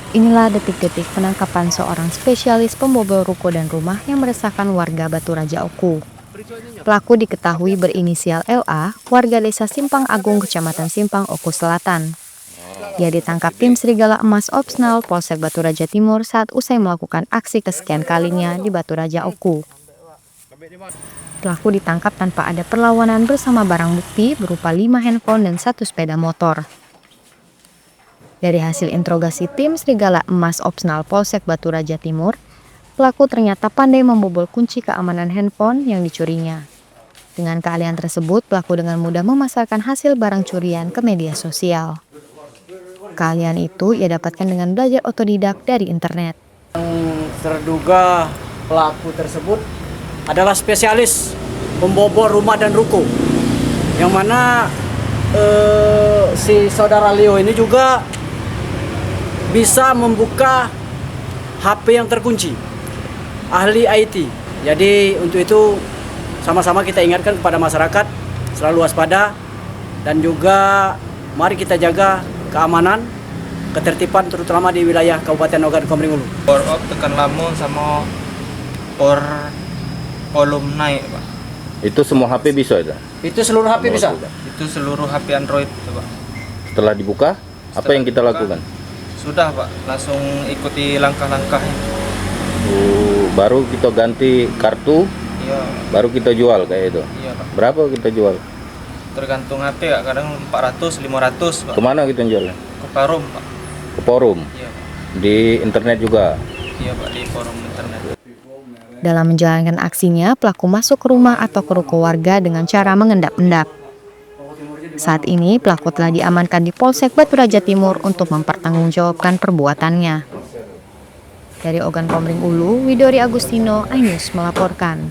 Inilah detik-detik penangkapan seorang spesialis pembobol ruko dan rumah yang meresahkan warga Baturaja Oku. Pelaku diketahui berinisial LA, warga desa Simpang Agung, Kecamatan Simpang, Oku Selatan. Ia ditangkap tim Serigala Emas Opsnal Polsek Baturaja Timur saat usai melakukan aksi kesekian kalinya di Baturaja Oku. Pelaku ditangkap tanpa ada perlawanan bersama barang bukti berupa 5 handphone dan 1 sepeda motor. Dari hasil interogasi tim Serigala Emas Opsnal Polsek Baturaja Timur, pelaku ternyata pandai membobol kunci keamanan handphone yang dicurinya. Dengan keahlian tersebut, pelaku dengan mudah memasarkan hasil barang curian ke media sosial. Keahlian itu ia dapatkan dengan belajar otodidak dari internet. Terduga pelaku tersebut adalah spesialis pembobol rumah dan ruko, yang mana si saudara Leo ini juga bisa membuka HP yang terkunci, ahli IT. Jadi untuk itu sama-sama kita ingatkan kepada masyarakat selalu waspada, dan juga mari kita jaga keamanan, ketertiban terutama di wilayah Kabupaten Ogan Komering Ulu. Power off, tekan lamun sama power volume naik, Pak. Itu semua HP bisa itu? Itu seluruh HP bisa? Itu seluruh HP Android, Pak. Setelah dibuka, apa yang kita lakukan? Sudah, Pak. Langsung ikuti langkah-langkahnya. Baru kita ganti kartu, Iya. baru kita jual kayak itu? Iya, Pak. Berapa kita jual? Tergantung HP, Kak. Kadang 400, 500, Pak. Kemana kita jualnya? Ke forum, Pak. Ke forum? Iya, Pak. Di internet juga? Iya, Pak, di forum internet. Dalam menjalankan aksinya, pelaku masuk ke rumah atau ke ruko warga dengan cara mengendap-endap. Saat ini, pelaku telah diamankan di Polsek Baturaja Timur untuk mempertanggungjawabkan perbuatannya. Dari Ogan Komering Ulu, Widori Agustino, iNews melaporkan.